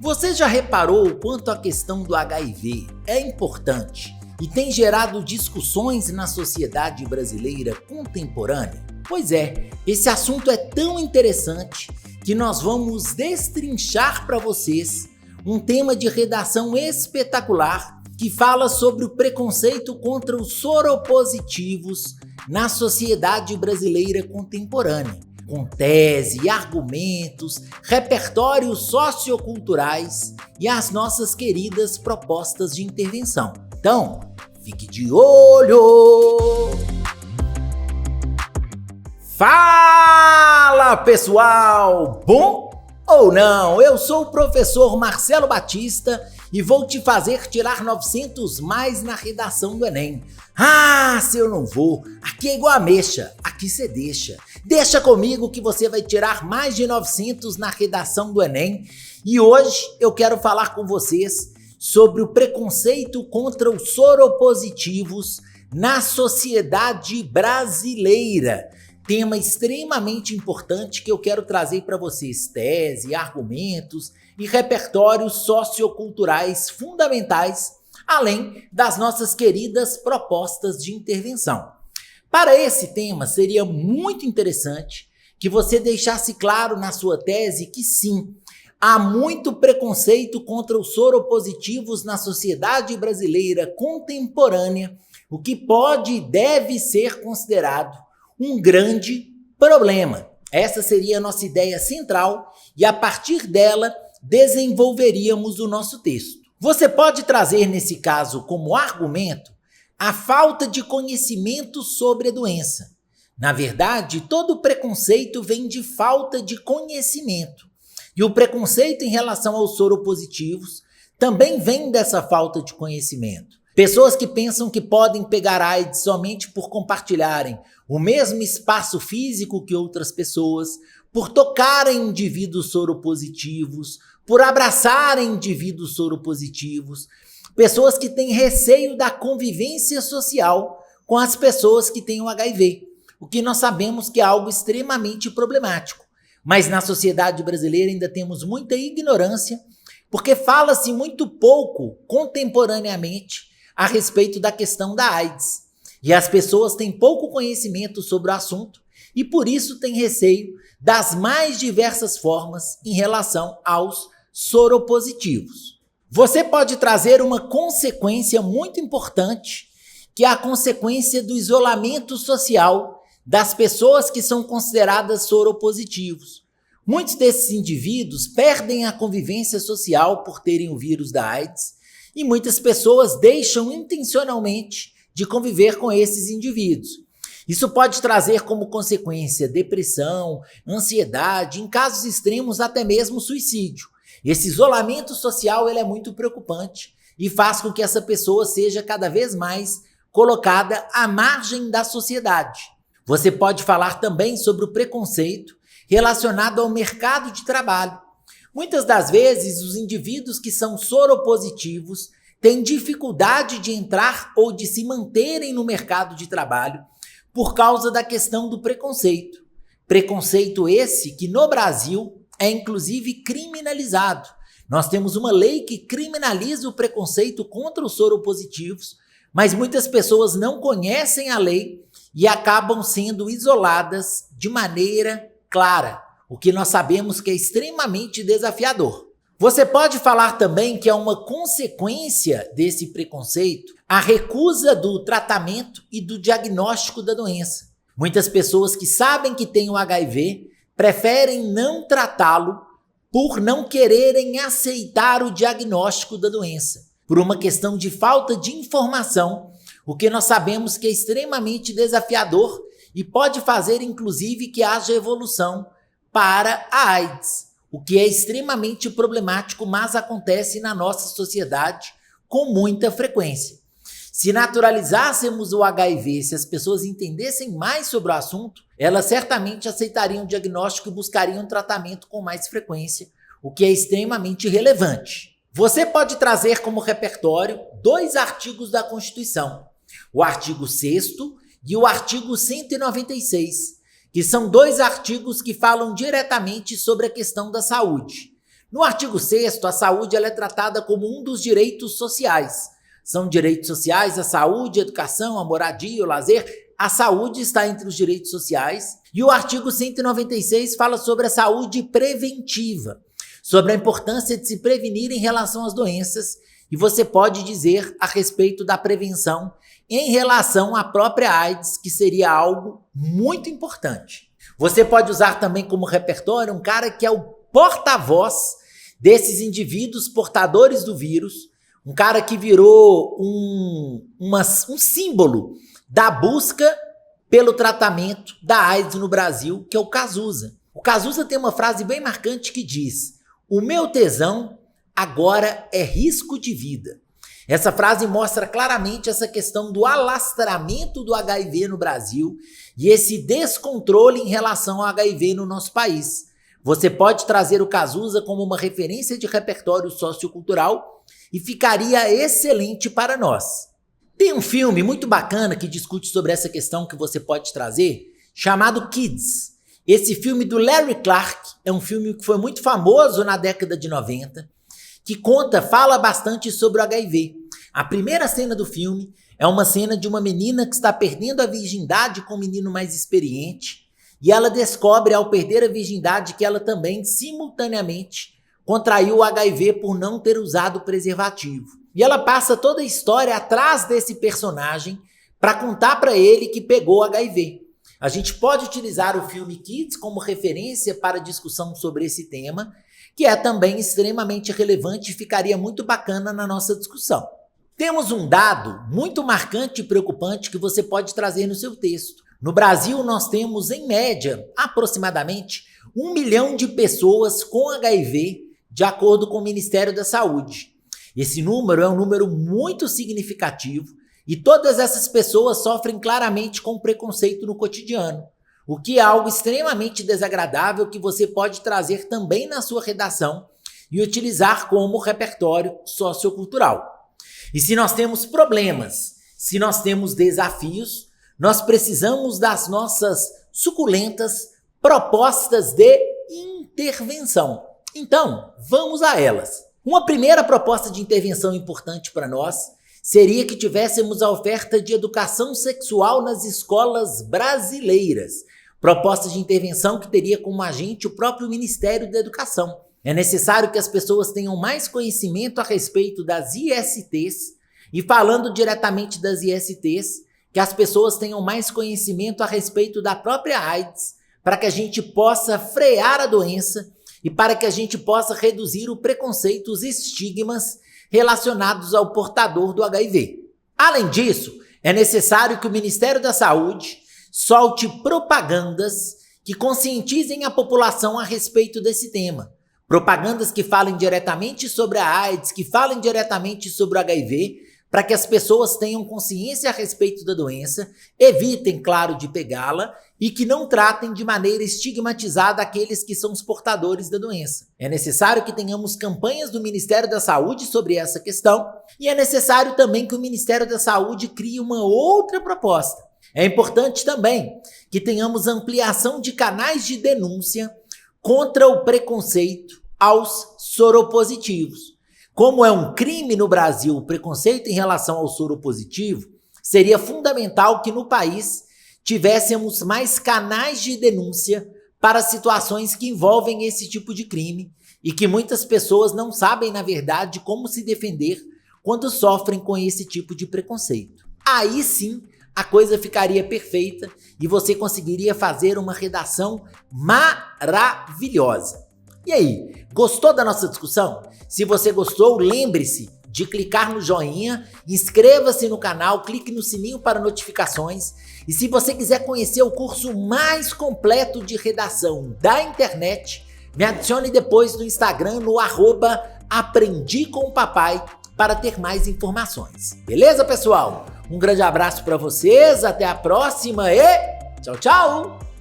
Você já reparou o quanto a questão do HIV é importante e tem gerado discussões na sociedade brasileira contemporânea? Pois é, esse assunto é tão interessante que nós vamos destrinchar para vocês um tema de redação espetacular que fala sobre o preconceito contra os soropositivos na sociedade brasileira contemporânea, com tese, argumentos, repertórios socioculturais e as nossas queridas propostas de intervenção. Então, fique de olho! Fala, pessoal! Bom ou não? Eu sou o professor Marcelo Batista e vou te fazer tirar 900 mais na redação do Enem. Ah, se eu não vou, aqui é igual a mexa, aqui você deixa. Deixa comigo que você vai tirar mais de 900 na redação do Enem. E hoje eu quero falar com vocês sobre o preconceito contra os soropositivos na sociedade brasileira. Tema extremamente importante que eu quero trazer para vocês tese, argumentos e repertórios socioculturais fundamentais, além das nossas queridas propostas de intervenção. Para esse tema, seria muito interessante que você deixasse claro na sua tese que sim, há muito preconceito contra os soropositivos na sociedade brasileira contemporânea, o que pode e deve ser considerado um grande problema. Essa seria a nossa ideia central e a partir dela desenvolveríamos o nosso texto. Você pode trazer nesse caso como argumento a falta de conhecimento sobre a doença. Na verdade, todo preconceito vem de falta de conhecimento. E o preconceito em relação aos soropositivos também vem dessa falta de conhecimento. Pessoas que pensam que podem pegar AIDS somente por compartilharem o mesmo espaço físico que outras pessoas, por tocarem indivíduos soropositivos, por abraçarem indivíduos soropositivos. Pessoas que têm receio da convivência social com as pessoas que têm o HIV, o que nós sabemos que é algo extremamente problemático. Mas na sociedade brasileira ainda temos muita ignorância, porque fala-se muito pouco contemporaneamente a respeito da questão da AIDS. E as pessoas têm pouco conhecimento sobre o assunto e por isso têm receio das mais diversas formas em relação aos soropositivos. Você pode trazer uma consequência muito importante, que é a consequência do isolamento social das pessoas que são consideradas soropositivos. Muitos desses indivíduos perdem a convivência social por terem o vírus da AIDS e muitas pessoas deixam intencionalmente de conviver com esses indivíduos. Isso pode trazer como consequência depressão, ansiedade, em casos extremos até mesmo suicídio. Esse isolamento social ele é muito preocupante e faz com que essa pessoa seja cada vez mais colocada à margem da sociedade. Você pode falar também sobre o preconceito relacionado ao mercado de trabalho. Muitas das vezes, os indivíduos que são soropositivos têm dificuldade de entrar ou de se manterem no mercado de trabalho por causa da questão do preconceito. Preconceito esse que no Brasil é inclusive criminalizado. Nós temos uma lei que criminaliza o preconceito contra os soropositivos, mas muitas pessoas não conhecem a lei e acabam sendo isoladas de maneira clara, o que nós sabemos que é extremamente desafiador. Você pode falar também que é uma consequência desse preconceito a recusa do tratamento e do diagnóstico da doença. Muitas pessoas que sabem que têm o HIV preferem não tratá-lo por não quererem aceitar o diagnóstico da doença, por uma questão de falta de informação, o que nós sabemos que é extremamente desafiador e pode fazer inclusive que haja evolução para a AIDS, o que é extremamente problemático, mas acontece na nossa sociedade com muita frequência. Se naturalizássemos o HIV, se as pessoas entendessem mais sobre o assunto, elas certamente aceitariam o diagnóstico e buscariam tratamento com mais frequência, o que é extremamente relevante. Você pode trazer como repertório 2 artigos da Constituição, o artigo 6º e o artigo 196, que são 2 artigos que falam diretamente sobre a questão da saúde. No artigo 6º, a saúde ela é tratada como um dos direitos sociais. São direitos sociais a saúde, a educação, a moradia, o lazer. A saúde está entre os direitos sociais. E o artigo 196 fala sobre a saúde preventiva, sobre a importância de se prevenir em relação às doenças. E você pode dizer a respeito da prevenção em relação à própria AIDS, que seria algo muito importante. Você pode usar também como repertório um cara que é o porta-voz desses indivíduos portadores do vírus, um cara que virou um símbolo da busca pelo tratamento da AIDS no Brasil, que é o Cazuza. O Cazuza tem uma frase bem marcante que diz: "O meu tesão agora é risco de vida". Essa frase mostra claramente essa questão do alastramento do HIV no Brasil e esse descontrole em relação ao HIV no nosso país. Você pode trazer o Cazuza como uma referência de repertório sociocultural e ficaria excelente para nós. Tem um filme muito bacana que discute sobre essa questão que você pode trazer, chamado Kids. Esse filme do Larry Clark é um filme que foi muito famoso na década de 90, que fala bastante sobre o HIV. A primeira cena do filme é uma cena de uma menina que está perdendo a virgindade com um menino mais experiente, e ela descobre ao perder a virgindade que ela também, simultaneamente, contraiu o HIV por não ter usado preservativo. E ela passa toda a história atrás desse personagem para contar para ele que pegou HIV. A gente pode utilizar o filme Kids como referência para discussão sobre esse tema, que é também extremamente relevante e ficaria muito bacana na nossa discussão. Temos um dado muito marcante e preocupante que você pode trazer no seu texto. No Brasil, nós temos, em média, aproximadamente 1 milhão de pessoas com HIV, de acordo com o Ministério da Saúde. Esse número é um número muito significativo e todas essas pessoas sofrem claramente com preconceito no cotidiano, o que é algo extremamente desagradável que você pode trazer também na sua redação e utilizar como repertório sociocultural. E se nós temos problemas, se nós temos desafios, nós precisamos das nossas suculentas propostas de intervenção. Então, vamos a elas. Uma primeira proposta de intervenção importante para nós seria que tivéssemos a oferta de educação sexual nas escolas brasileiras. Proposta de intervenção que teria como agente o próprio Ministério da Educação. É necessário que as pessoas tenham mais conhecimento a respeito das ISTs e, falando diretamente das ISTs, que as pessoas tenham mais conhecimento a respeito da própria AIDS, para que a gente possa frear a doença e para que a gente possa reduzir o preconceito, os estigmas relacionados ao portador do HIV. Além disso, é necessário que o Ministério da Saúde solte propagandas que conscientizem a população a respeito desse tema. Propagandas que falem diretamente sobre a AIDS, que falem diretamente sobre o HIV, para que as pessoas tenham consciência a respeito da doença, evitem, claro, de pegá-la e que não tratem de maneira estigmatizada aqueles que são os portadores da doença. É necessário que tenhamos campanhas do Ministério da Saúde sobre essa questão e é necessário também que o Ministério da Saúde crie uma outra proposta. É importante também que tenhamos ampliação de canais de denúncia contra o preconceito aos soropositivos. Como é um crime no Brasil o preconceito em relação ao soro positivo, seria fundamental que no país tivéssemos mais canais de denúncia para situações que envolvem esse tipo de crime e que muitas pessoas não sabem, na verdade, como se defender quando sofrem com esse tipo de preconceito. Aí sim, a coisa ficaria perfeita e você conseguiria fazer uma redação maravilhosa. E aí, gostou da nossa discussão? Se você gostou, lembre-se de clicar no joinha, inscreva-se no canal, clique no sininho para notificações. E se você quiser conhecer o curso mais completo de redação da internet, me adicione depois no Instagram no @aprendicompapai para ter mais informações. Beleza, pessoal? Um grande abraço para vocês, até a próxima e tchau, tchau!